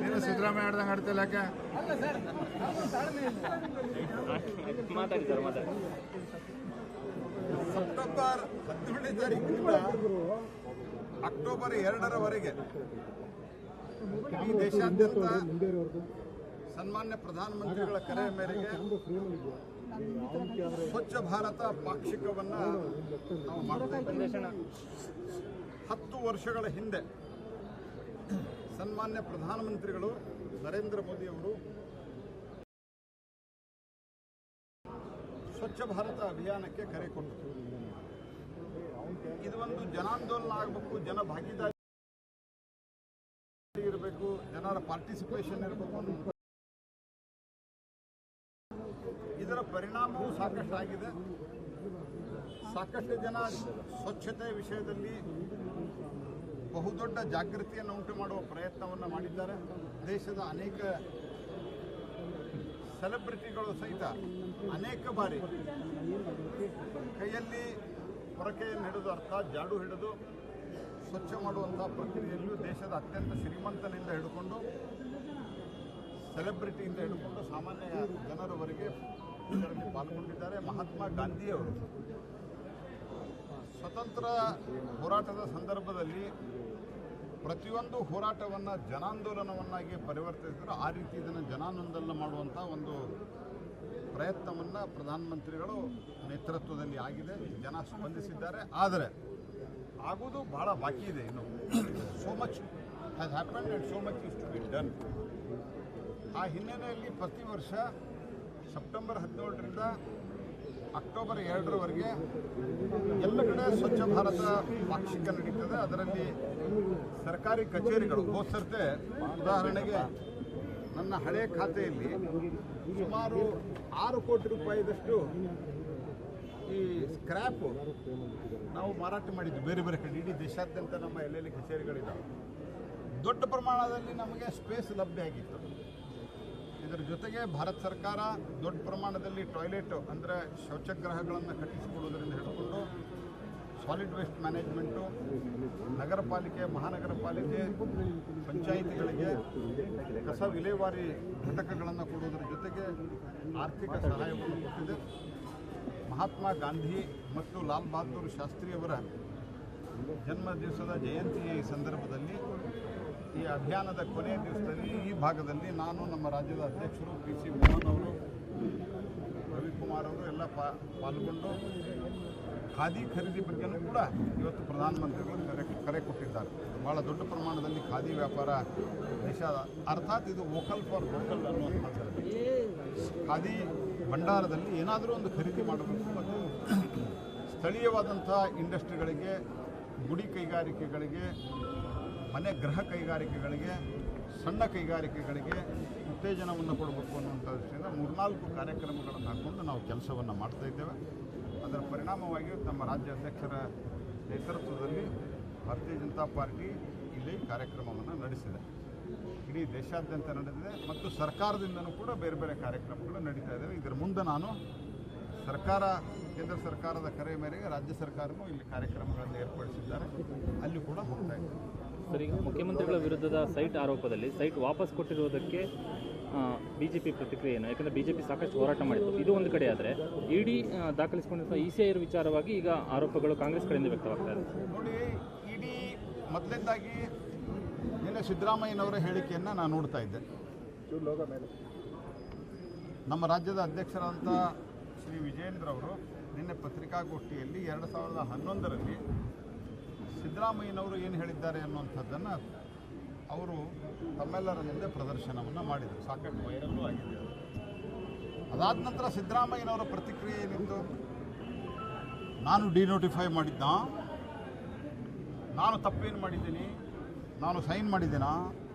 ನೀನು ಸಿದ್ದರಾಮಯ್ಯ ಆಡ್ದಂಗೆ ಆಡ್ತಿಲ್ಲ ಯಾಕೆ? ಸೆಪ್ಟೆಂಬರ್ 17ನೇ ತಾರೀಕಿನಿಂದ ಅಕ್ಟೋಬರ್ 2ರವರೆಗೆ ಈ ದೇಶಾದ್ಯಂತ ಸನ್ಮಾನ್ಯ ಪ್ರಧಾನಮಂತ್ರಿಗಳ ಕರೆ ಮೇರೆಗೆ ಸ್ವಚ್ಛ ಭಾರತ ಪಾಕ್ಷಿಕವನ್ನು ನಾವು ಮಾಡ್ತಾ ಇದ್ದೇವೆ. 10 ವರ್ಷಗಳ ಹಿಂದೆ ಸನ್ಮಾನ್ಯ ಪ್ರಧಾನಮಂತ್ರಿಗಳು ನರೇಂದ್ರ ಮೋದಿಯವರು ಸ್ವಚ್ಛ ಭಾರತ ಅಭಿಯಾನಕ್ಕೆ ಕರೆ ಕೊಟ್ಟರು. ಇದು ಒಂದು ಜನಾಂದೋಲನ ಆಗಬೇಕು, ಜನ ಭಾಗಿದಾರಿ ಇರಬೇಕು, ಜನರ ಪಾರ್ಟಿಸಿಪೇಷನ್ ಇರಬೇಕು. ಇದರ ಪರಿಣಾಮವೂ ಸಾಕಷ್ಟು ಆಗಿದೆ. ಸಾಕಷ್ಟು ಜನ ಸ್ವಚ್ಛತೆ ವಿಷಯದಲ್ಲಿ ಬಹುದೊಡ್ಡ ಜಾಗೃತಿಯನ್ನು ಉಂಟು ಮಾಡುವ ಪ್ರಯತ್ನವನ್ನು ಮಾಡಿದ್ದಾರೆ. ದೇಶದ ಅನೇಕ ಸೆಲೆಬ್ರಿಟಿಗಳು ಸಹಿತ ಅನೇಕ ಬಾರಿ ಕೈಯಲ್ಲಿ ಹೊರಕೆಯನ್ನು ಹಿಡಿದು ಅರ್ಥಾತ್ ಜಾಡು ಹಿಡಿದು ಸ್ವಚ್ಛ ಮಾಡುವಂಥ ಪ್ರಕ್ರಿಯೆಯಲ್ಲೂ ದೇಶದ ಅತ್ಯಂತ ಶ್ರೀಮಂತನಿಂದ ಹಿಡ್ಕೊಂಡು ಸೆಲೆಬ್ರಿಟಿಯಿಂದ ಹಿಡ್ಕೊಂಡು ಸಾಮಾನ್ಯ ಜನರವರೆಗೆ ಇದರಲ್ಲಿ ಪಾಲ್ಗೊಂಡಿದ್ದಾರೆ. ಮಹಾತ್ಮ ಗಾಂಧಿಯವರು ಸ್ವತಂತ್ರ ಹೋರಾಟದ ಸಂದರ್ಭದಲ್ಲಿ ಪ್ರತಿಯೊಂದು ಹೋರಾಟವನ್ನು ಜನಾಂದೋಲನವನ್ನಾಗಿ ಪರಿವರ್ತಿಸಿದ್ರು. ಆ ರೀತಿ ಇದನ್ನು ಜನಾಂದೋಲನ ಮಾಡುವಂಥ ಒಂದು ಪ್ರಯತ್ನವನ್ನು ಪ್ರಧಾನಮಂತ್ರಿಗಳು ನೇತೃತ್ವದಲ್ಲಿ ಆಗಿದೆ. ಜನ ಸ್ಪಂದಿಸಿದ್ದಾರೆ. ಆದರೆ ಆಗೋದು ಬಹಳ ಬಾಕಿ ಇದೆ. ಇನ್ನು so much has happened and so much is to be done. ಆ ಹಿನ್ನೆಲೆಯಲ್ಲಿ ಪ್ರತಿ ವರ್ಷ ಸೆಪ್ಟೆಂಬರ್ 17ರಿಂದ ಅಕ್ಟೋಬರ್ 2ರವರೆಗೆ ಎಲ್ಲ ಕಡೆ ಸ್ವಚ್ಛ ಭಾರತ ಪಾಕ್ಷಿಕ ನಡೀತದೆ. ಅದರಲ್ಲಿ ಸರ್ಕಾರಿ ಕಚೇರಿಗಳು ಹೋದ್ಸರ್ತೆ ಉದಾಹರಣೆಗೆ ನನ್ನ ಹಳೆಯ ಖಾತೆಯಲ್ಲಿ ಸುಮಾರು 6 ಕೋಟಿ ರೂಪಾಯಿದಷ್ಟು ಈ ಸ್ಕ್ರ್ಯಾಪು ನಾವು ಮಾರಾಟ ಮಾಡಿದ್ವಿ ಬೇರೆ ಬೇರೆ ಕಡೆ. ಇಡೀ ದೇಶಾದ್ಯಂತ ನಮ್ಮ ಎಲ್ಲೆಲ್ಲಿ ಕಚೇರಿಗಳಿದ್ದಾವೆ. ದೊಡ್ಡ ಪ್ರಮಾಣದಲ್ಲಿ ನಮಗೆ ಸ್ಪೇಸ್ ಲಭ್ಯ ಆಗಿತ್ತು. ಇದರ ಜೊತೆಗೆ ಭಾರತ ಸರ್ಕಾರ ದೊಡ್ಡ ಪ್ರಮಾಣದಲ್ಲಿ ಟಾಯ್ಲೆಟ್ ಅಂದರೆ ಶೌಚಗೃಹಗಳನ್ನು ಕಟ್ಟಿಸಿಕೊಡುವುದರಿಂದ ಹಿಡ್ಕೊಂಡು ಸಾಲಿಡ್ ವೇಸ್ಟ್ ಮ್ಯಾನೇಜ್ಮೆಂಟು, ನಗರ ಪಾಲಿಕೆ, ಮಹಾನಗರ ಪಾಲಿಕೆ, ಪಂಚಾಯಿತಿಗಳಿಗೆ ಕಸ ವಿಲೇವಾರಿ ಘಟಕಗಳನ್ನು ಕೊಡುವುದರ ಜೊತೆಗೆ ಆರ್ಥಿಕ ಸಹಾಯವನ್ನು ಕೊಟ್ಟಿದೆ. ಮಹಾತ್ಮ ಗಾಂಧಿ ಮತ್ತು ಲಾಲ್ ಬಹದ್ದೂರ್ ಶಾಸ್ತ್ರಿಯವರ ಜನ್ಮ ದಿವಸದ ಜಯಂತಿಯ ಈ ಸಂದರ್ಭದಲ್ಲಿ ಈ ಅಭಿಯಾನದ ಕೊನೆಯ ದಿವಸದಲ್ಲಿ ಈ ಭಾಗದಲ್ಲಿ ನಾನು, ನಮ್ಮ ರಾಜ್ಯದ ಅಧ್ಯಕ್ಷರು PC ಮೋಹನ್ ಅವರು, ರವಿಕುಮಾರ್ ಅವರು ಎಲ್ಲ ಪಾಲ್ಗೊಂಡು ಖಾದಿ ಖರೀದಿ ಬಗ್ಗೆಯೂ ಕೂಡ ಇವತ್ತು ಪ್ರಧಾನಮಂತ್ರಿಗಳು ಕರೆ ಕೊಟ್ಟಿದ್ದಾರೆ. ಭಾಳ ದೊಡ್ಡ ಪ್ರಮಾಣದಲ್ಲಿ ಖಾದಿ ವ್ಯಾಪಾರ ದೇಶ, ಅರ್ಥಾತ್ ಇದು ವೋಕಲ್ ಫಾರ್ ಲೋಕಲ್ ಅನ್ನುವಂಥದ್ದು. ಖಾದಿ ಭಂಡಾರದಲ್ಲಿ ಏನಾದರೂ ಒಂದು ಖರೀದಿ ಮಾಡಬೇಕು ಮತ್ತು ಸ್ಥಳೀಯವಾದಂಥ ಇಂಡಸ್ಟ್ರಿಗಳಿಗೆ, ಗುಡಿ ಕೈಗಾರಿಕೆಗಳಿಗೆ, ಮನೆ ಗೃಹ ಕೈಗಾರಿಕೆಗಳಿಗೆ, ಸಣ್ಣ ಕೈಗಾರಿಕೆಗಳಿಗೆ ಉತ್ತೇಜನವನ್ನು ಕೊಡಬೇಕು ಅನ್ನುವಂಥ ದೃಷ್ಟಿಯಿಂದ 3-4 ಕಾರ್ಯಕ್ರಮಗಳನ್ನು ಹಾಕ್ಕೊಂಡು ನಾವು ಕೆಲಸವನ್ನು ಮಾಡ್ತಾಯಿದ್ದೇವೆ. ಅದರ ಪರಿಣಾಮವಾಗಿ ನಮ್ಮ ರಾಜ್ಯ ಅಧ್ಯಕ್ಷರ ನೇತೃತ್ವದಲ್ಲಿ ಭಾರತೀಯ ಜನತಾ ಪಾರ್ಟಿ ಇಲ್ಲಿ ಕಾರ್ಯಕ್ರಮವನ್ನು ನಡೆಸಿದೆ. ಇಡೀ ದೇಶಾದ್ಯಂತ ನಡೆದಿದೆ ಮತ್ತು ಸರ್ಕಾರದಿಂದನೂ ಕೂಡ ಬೇರೆ ಬೇರೆ ಕಾರ್ಯಕ್ರಮಗಳು ನಡೀತಾ ಇದ್ದಾವೆ. ಇದರ ಮುಂದೆ ನಾನು ಸರ್ಕಾರ, ಕೇಂದ್ರ ಸರ್ಕಾರದ ಕರೆ ಮೇರೆಗೆ ರಾಜ್ಯ ಸರ್ಕಾರವೂ ಇಲ್ಲಿ ಕಾರ್ಯಕ್ರಮಗಳನ್ನು ಏರ್ಪಡಿಸಿದ್ದಾರೆ. ಅಲ್ಲಿ ಕೂಡ ಹೋಗ್ತಾ ಇದ್ದಾರೆ. ಸರ್, ಈಗ ಮುಖ್ಯಮಂತ್ರಿಗಳ ವಿರುದ್ಧದ ಸೈಟ್ ಆರೋಪದಲ್ಲಿ ಸೈಟ್ ವಾಪಸ್ ಕೊಟ್ಟಿರುವುದಕ್ಕೆ ಬಿಜೆಪಿ ಪ್ರತಿಕ್ರಿಯೆ ಏನು? ಯಾಕಂದರೆ ಬಿಜೆಪಿ ಸಾಕಷ್ಟು ಹೋರಾಟ ಮಾಡಿತ್ತು. ಇದು ಒಂದು ಕಡೆ ಆದರೆ ಇಡಿ ದಾಖಲಿಸಿಕೊಂಡಿರುವ ECIR ವಿಚಾರವಾಗಿ ಈಗ ಆರೋಪಗಳು ಕಾಂಗ್ರೆಸ್ ಕಡೆಯಿಂದ ವ್ಯಕ್ತವಾಗ್ತಾ ಇದೆ. ನೋಡಿ, ಇಡಿ ಮೊದಲನೇದಾಗಿ ನಿನ್ನೆ ಸಿದ್ದರಾಮಯ್ಯನವರ ಹೇಳಿಕೆಯನ್ನು ನಾನು ನೋಡ್ತಾ ಇದ್ದೆ. ನಮ್ಮ ರಾಜ್ಯದ ಅಧ್ಯಕ್ಷರಾದಂಥ ಶ್ರೀ ವಿಜಯೇಂದ್ರ ಅವರು ನಿನ್ನೆ ಪತ್ರಿಕಾಗೋಷ್ಠಿಯಲ್ಲಿ 2011ರಲ್ಲಿ ಸಿದ್ದರಾಮಯ್ಯನವರು ಏನು ಹೇಳಿದ್ದಾರೆ ಅನ್ನುವಂಥದ್ದನ್ನು ಅವರು ತಮ್ಮೆಲ್ಲರ ಮುಂದೆ ಪ್ರದರ್ಶನವನ್ನು ಮಾಡಿದರು. ಸಾಕಷ್ಟು ವೈರಲ್ಲೂ ಆಗಿದೆ. ಅದಾದ ನಂತರ ಸಿದ್ದರಾಮಯ್ಯನವರ ಪ್ರತಿಕ್ರಿಯೆ ಏನಿತ್ತು? ನಾನು ಡಿನೋಟಿಫೈ ಮಾಡಿದ್ದ, ನಾನು ತಪ್ಪೇನು ಮಾಡಿದ್ದೀನಿ, ನಾನು ಸೈನ್ ಮಾಡಿದ್ದೇನಾ,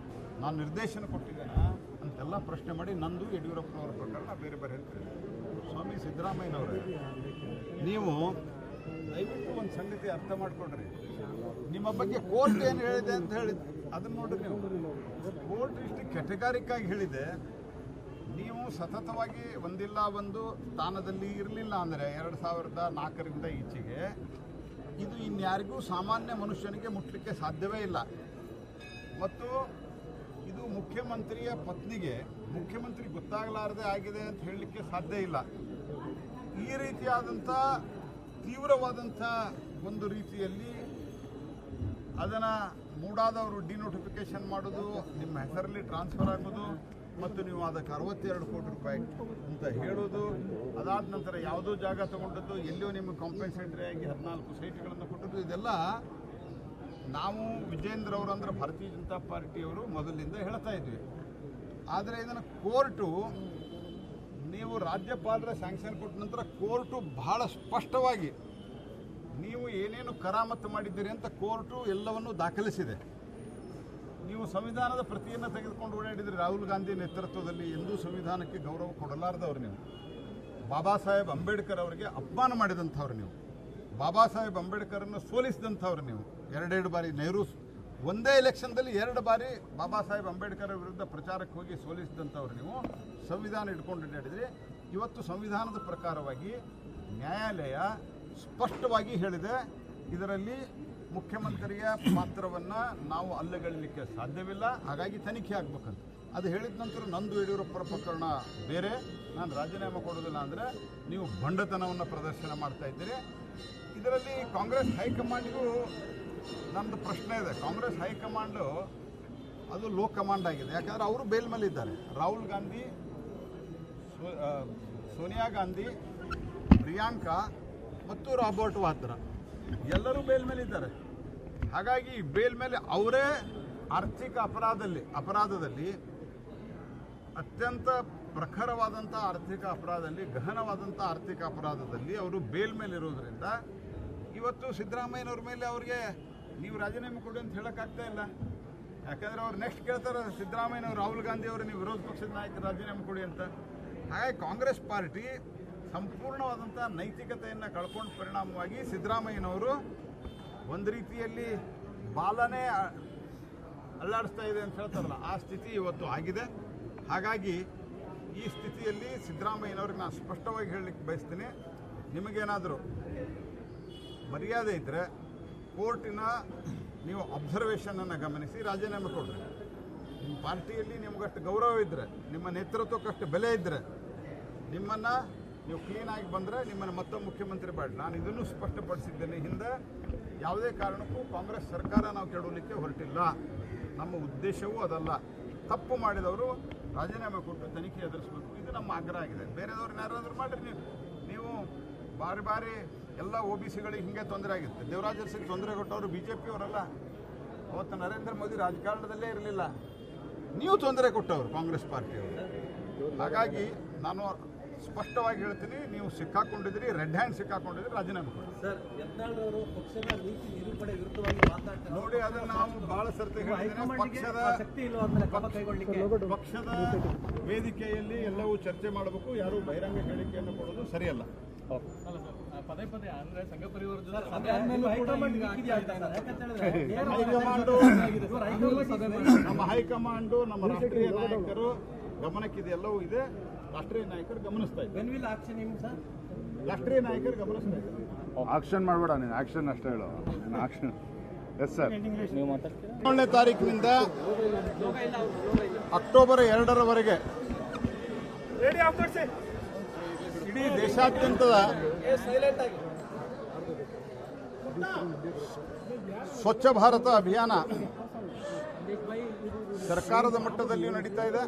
ನಾನು ನಿರ್ದೇಶನ ಕೊಟ್ಟಿದ್ದೇನಾ ಅಂತೆಲ್ಲ ಪ್ರಶ್ನೆ ಮಾಡಿ ನಂದು ಯಡಿಯೂರಪ್ಪನವರ ಪ್ರಕರಣ ಬೇರೆ ಬೇರೆ ಹೇಳ್ತಾರೆ. ಸ್ವಾಮಿ ಸಿದ್ದರಾಮಯ್ಯನವರೇ, ನೀವು ದಯವಿಟ್ಟು ಒಂದು ಸಂಗತಿ ಅರ್ಥ ಮಾಡಿಕೊಡ್ರಿ. ನಿಮ್ಮ ಬಗ್ಗೆ ಕೋರ್ಟ್ ಏನು ಹೇಳಿದೆ ಅಂತ ಹೇಳಿದ್ದು ಅದನ್ನು ನೋಡ್ರಿ. ನೀವು ಕೋರ್ಟ್ ಇಷ್ಟು ಕೆಟಗಾರಿಕಾಗಿ ಹೇಳಿದೆ. ನೀವು ಸತತವಾಗಿ ಒಂದಿಲ್ಲ ಒಂದು ಸ್ಥಾನದಲ್ಲಿ ಇರಲಿಲ್ಲ ಅಂದರೆ 2004ರಿಂದ ಈಚೆಗೆ ಇದು ಇನ್ಯಾರಿಗೂ ಸಾಮಾನ್ಯ ಮನುಷ್ಯನಿಗೆ ಮುಟ್ಲಿಕ್ಕೆ ಸಾಧ್ಯವೇ ಇಲ್ಲ. ಮತ್ತು ಇದು ಮುಖ್ಯಮಂತ್ರಿಯ ಪತ್ನಿಗೆ ಮುಖ್ಯಮಂತ್ರಿ ಗೊತ್ತಾಗಲಾರದೆ ಆಗಿದೆ ಅಂತ ಹೇಳಲಿಕ್ಕೆ ಸಾಧ್ಯ ಇಲ್ಲ. ಈ ರೀತಿಯಾದಂಥ ತೀವ್ರವಾದಂಥ ಒಂದು ರೀತಿಯಲ್ಲಿ ಅದನ್ನು ಮೂಡಾದವರು ಡಿನೋಟಿಫಿಕೇಶನ್ ಮಾಡೋದು, ನಿಮ್ಮ ಹೆಸರಲ್ಲಿ ಟ್ರಾನ್ಸ್ಫರ್ ಆಗೋದು, ಮತ್ತು ನೀವು ಅದಕ್ಕೆ 62 ಕೋಟಿ ರೂಪಾಯಿ ಅಂತ ಹೇಳೋದು, ಅದಾದ ನಂತರ ಯಾವುದೋ ಜಾಗ ತಗೊಂಡದ್ದು, ಎಲ್ಲಿಯೋ ನಿಮಗೆ ಕಾಂಪೆನ್ಸೇಟರಿ ಆಗಿ 14 ಸೈಟ್ಗಳನ್ನು ಕೊಟ್ಟದ್ದು, ಇದೆಲ್ಲ ನಾವು ವಿಜೇಂದ್ರ ಅವರು ಅಂದರೆ ಭಾರತೀಯ ಜನತಾ ಪಾರ್ಟಿಯವರು ಮೊದಲಿಂದ ಹೇಳ್ತಾ ಇದ್ವಿ. ಆದರೆ ಇದನ್ನು ಕೋರ್ಟು, ನೀವು ರಾಜ್ಯಪಾಲರ ಸ್ಯಾಂಕ್ಷನ್ ಕೊಟ್ಟ ನಂತರ ಕೋರ್ಟು ಬಹಳ ಸ್ಪಷ್ಟವಾಗಿ ನೀವು ಏನೇನು ಕರಾಮತ್ತು ಮಾಡಿದ್ದೀರಿ ಅಂತ ಕೋರ್ಟು ಎಲ್ಲವನ್ನೂ ದಾಖಲಿಸಿದೆ. ನೀವು ಸಂವಿಧಾನದ ಪ್ರತಿಯನ್ನು ತೆಗೆದುಕೊಂಡು ಓಡಾಡಿದ್ರಿ. ರಾಹುಲ್ ಗಾಂಧಿ ನೇತೃತ್ವದಲ್ಲಿ ಎಂದೂ ಸಂವಿಧಾನಕ್ಕೆ ಗೌರವ ಕೊಡಲಾರದವ್ರು ನೀವು. ಬಾಬಾ ಸಾಹೇಬ್ ಅಂಬೇಡ್ಕರ್ ಅವರಿಗೆ ಅಪಮಾನ ಮಾಡಿದಂಥವ್ರು ನೀವು. ಬಾಬಾ ಸಾಹೇಬ್ ಅಂಬೇಡ್ಕರನ್ನು ಸೋಲಿಸಿದಂಥವ್ರು ನೀವು. 2 ಬಾರಿ ನೆಹರು ಒಂದೇ ಎಲೆಕ್ಷನ್ದಲ್ಲಿ 2 ಬಾರಿ ಬಾಬಾ ಸಾಹೇಬ್ ಅಂಬೇಡ್ಕರ್ ವಿರುದ್ಧ ಪ್ರಚಾರಕ್ಕೆ ಹೋಗಿ ಸೋಲಿಸಿದಂಥವ್ರು ನೀವು. ಸಂವಿಧಾನ ಇಟ್ಕೊಂಡು ಓಡಾಡಿದ್ರಿ. ಇವತ್ತು ಸಂವಿಧಾನದ ಪ್ರಕಾರವಾಗಿ ನ್ಯಾಯಾಲಯ ಸ್ಪಷ್ಟವಾಗಿ ಹೇಳಿದೆ, ಇದರಲ್ಲಿ ಮುಖ್ಯಮಂತ್ರಿಯ ಪಾತ್ರವನ್ನು ನಾವು ಅಲ್ಲಗಳೆಯಲಿಕ್ಕೆ ಸಾಧ್ಯವಿಲ್ಲ, ಹಾಗಾಗಿ ತನಿಖೆ ಆಗಬೇಕಂತ. ಅದು ಹೇಳಿದ ನಂತರ ನಂದು ಯಡಿಯೂರಪ್ಪರ ಪ್ರಕರಣ ಬೇರೆ, ನಾನು ರಾಜೀನಾಮೆ ಕೊಡೋದಿಲ್ಲ ಅಂದರೆ ನೀವು ಬಂಡತನವನ್ನು ಪ್ರದರ್ಶನ ಮಾಡ್ತಾ ಇದ್ದೀರಿ. ಇದರಲ್ಲಿ ಕಾಂಗ್ರೆಸ್ ಹೈಕಮಾಂಡ್ಗೂ ನಮ್ಮದು ಪ್ರಶ್ನೆ ಇದೆ. ಕಾಂಗ್ರೆಸ್ ಹೈಕಮಾಂಡು ಅದು ಲೋ ಕಮಾಂಡ್ ಆಗಿದೆ. ಯಾಕಂದರೆ ಅವರು ಬೇಲ್ ಮೇಲಿದ್ದಾರೆ. ರಾಹುಲ್ ಗಾಂಧಿ, ಸೋನಿಯಾ ಗಾಂಧಿ, ಪ್ರಿಯಾಂಕಾ ಮತ್ತು ರಾಬರ್ಟ್ ವಾದ್ರಾ ಎಲ್ಲರೂ ಬೇಲ್ ಮೇಲಿದ್ದಾರೆ. ಹಾಗಾಗಿ ಬೇಲ್ ಮೇಲೆ ಅವರೇ ಆರ್ಥಿಕ ಅಪರಾಧದಲ್ಲಿ ಅತ್ಯಂತ ಪ್ರಖರವಾದಂಥ ಆರ್ಥಿಕ ಅಪರಾಧದಲ್ಲಿ, ಗಹನವಾದಂಥ ಆರ್ಥಿಕ ಅಪರಾಧದಲ್ಲಿ ಅವರು ಬೇಲ್ ಮೇಲಿರೋದ್ರಿಂದ ಇವತ್ತು ಸಿದ್ದರಾಮಯ್ಯನವ್ರ ಮೇಲೆ ಅವ್ರಿಗೆ ನೀವು ರಾಜೀನಾಮೆ ಕೊಡಿ ಅಂತ ಹೇಳೋಕ್ಕಾಗ್ತಾ ಇಲ್ಲ. ಯಾಕಂದರೆ ಅವ್ರು ನೆಕ್ಸ್ಟ್ ಕೇಳ್ತಾರೆ, ಸಿದ್ದರಾಮಯ್ಯನವರು ರಾಹುಲ್ ಗಾಂಧಿ ಅವರು ನೀವು ವಿರೋಧ ಪಕ್ಷದ ನಾಯಕರು ರಾಜೀನಾಮೆ ಕೊಡಿ ಅಂತ. ಹಾಗಾಗಿ ಕಾಂಗ್ರೆಸ್ ಪಾರ್ಟಿ ಸಂಪೂರ್ಣವಾದಂಥ ನೈತಿಕತೆಯನ್ನು ಕಳ್ಕೊಂಡ ಪರಿಣಾಮವಾಗಿ ಸಿದ್ದರಾಮಯ್ಯನವರು ಒಂದು ರೀತಿಯಲ್ಲಿ ಬಾಲನೇ ಅಲ್ಲಾಡಿಸ್ತಾ ಇದೆ ಅಂತ ಹೇಳ್ತಾರಲ್ಲ, ಆ ಸ್ಥಿತಿ ಇವತ್ತು ಆಗಿದೆ. ಹಾಗಾಗಿ ಈ ಸ್ಥಿತಿಯಲ್ಲಿ ಸಿದ್ದರಾಮಯ್ಯನವ್ರಿಗೆ ನಾನು ಸ್ಪಷ್ಟವಾಗಿ ಹೇಳಲಿಕ್ಕೆ ಬಯಸ್ತೀನಿ, ನಿಮಗೇನಾದರೂ ಮರ್ಯಾದೆ ಇದ್ದರೆ ಕೋರ್ಟಿನ ನೀವು ಅಬ್ಸರ್ವೇಷನನ್ನು ಗಮನಿಸಿ ರಾಜೀನಾಮೆ ಕೊಡ್ರಿ. ನಿಮ್ಮ ಪಾರ್ಟಿಯಲ್ಲಿ ನಿಮಗಷ್ಟು ಗೌರವ ಇದ್ದರೆ, ನಿಮ್ಮ ನೇತೃತ್ವಕ್ಕಷ್ಟು ಬೆಲೆ ಇದ್ದರೆ, ನಿಮ್ಮನ್ನು ನೀವು ಕ್ಲೀನಾಗಿ ಬಂದರೆ ನಿಮ್ಮನ್ನು ಮತ್ತೊಮ್ಮೆ ಮುಖ್ಯಮಂತ್ರಿ ಬೇಡ. ನಾನು ಇದನ್ನು ಸ್ಪಷ್ಟಪಡಿಸಿದ್ದೇನೆ. ಹಿಂದೆ ಯಾವುದೇ ಕಾರಣಕ್ಕೂ ಕಾಂಗ್ರೆಸ್ ಸರ್ಕಾರ ನಾವು ಕೆಡವಲಿಕ್ಕೆ ಹೊರಟಿಲ್ಲ. ನಮ್ಮ ಉದ್ದೇಶವೂ ಅದಲ್ಲ. ತಪ್ಪು ಮಾಡಿದವರು ರಾಜೀನಾಮೆ ಕೊಟ್ಟು ತನಿಖೆ ಎದುರಿಸಬೇಕು, ಇದು ನಮ್ಮ ಆಗ್ರಹ ಆಗಿದೆ. ಬೇರೆದವ್ರನ್ನ ಯಾರಾದರೂ ಮಾಡಿರಿ. ನೀವು ಬಾರಿ ಎಲ್ಲ OBCಗಳಿಗೆ ಹಿಂಗೆ ತೊಂದರೆ ಆಗಿತ್ತು. ದೇವರಾಜ್ ಅರಸಿಗೆ ತೊಂದರೆ ಕೊಟ್ಟವರು BJP ಅವರಲ್ಲ. ಅವತ್ತು ನರೇಂದ್ರ ಮೋದಿ ರಾಜಕಾರಣದಲ್ಲೇ ಇರಲಿಲ್ಲ. ನೀವು ತೊಂದರೆ ಕೊಟ್ಟವರು ಕಾಂಗ್ರೆಸ್ ಪಾರ್ಟಿಯವರು. ಹಾಗಾಗಿ ನಾನು ಸ್ಪಷ್ಟವಾಗಿ ಹೇಳ್ತೀನಿ, ನೀವು ಸಿಕ್ಕಾಕೊಂಡಿದ್ರಿ, ರೆಡ್ ಹ್ಯಾಂಡ್ ಸಿಕ್ಕಾಕೊಂಡಿದ್ರಿ, ರಾಜೀನಾಮೆ ಕೊಡಿ. ಸರ್, ಯತ್ನಾಳ್ ಪಕ್ಷದ ನೀತಿ ನಿರೂಪಣೆ ವಿರುದ್ಧವಾಗಿ ಮಾತನಾಡ್ತಾರೆ. ನೋಡಿ, ಅದನ್ನು ನಾವು ಬಹಳ ಸರ್ತಿ ಹೇಳಿದ್ದೇನೆ. ಪಕ್ಷದ ವೇದಿಕೆಯಲ್ಲಿ ಎಲ್ಲವೂ ಚರ್ಚೆ ಮಾಡಬೇಕು. ಯಾರು ಬಹಿರಂಗ ಹೇಳಿಕೆಯನ್ನು ಕೊಡೋದು ಸರಿಯಲ್ಲ. ಪದೇ ಅಂದ್ರೆ ಸಂಘ ಪರಿವಾರದ ನಮ್ಮ ಹೈಕಮಾಂಡು, ನಮ್ಮ ರಾಷ್ಟ್ರೀಯ ನಾಯಕರು ಗಮನಕ್ಕಿದೆ, ಎಲ್ಲವೂ ಇದೆ. ರಾಷ್ಟ್ರೀಯ ನಾಯಕರು ಗಮನಿಸ್ತಾ ಇದ್ದಾರೆ. ರಾಷ್ಟ್ರೀಯ ನಾಯಕರು ಗಮನಿಸ್ತಾ ಇದ್ದಾರೆ. ಆಕ್ಷನ್ ಮಾಡಬೇಡ ನೀನು, ಆಕ್ಷನ್ ಅಷ್ಟೇ ಹೇಳು. ಆಕ್ಷನ್. Yes sir. ನೀವು ಮಾತಾಡ್ತೀರಾ? 17ನೇ ತಾರೀಕಿನಿಂದ ಅಕ್ಟೋಬರ್ 2ರವರೆಗೆ ಇಡೀ ದೇಶಾದ್ಯಂತದ ಸ್ವಚ್ಛ ಭಾರತ ಅಭಿಯಾನ ಸರ್ಕಾರದ ಮಟ್ಟದಲ್ಲಿಯೂ ನಡೀತಾ ಇದೆ.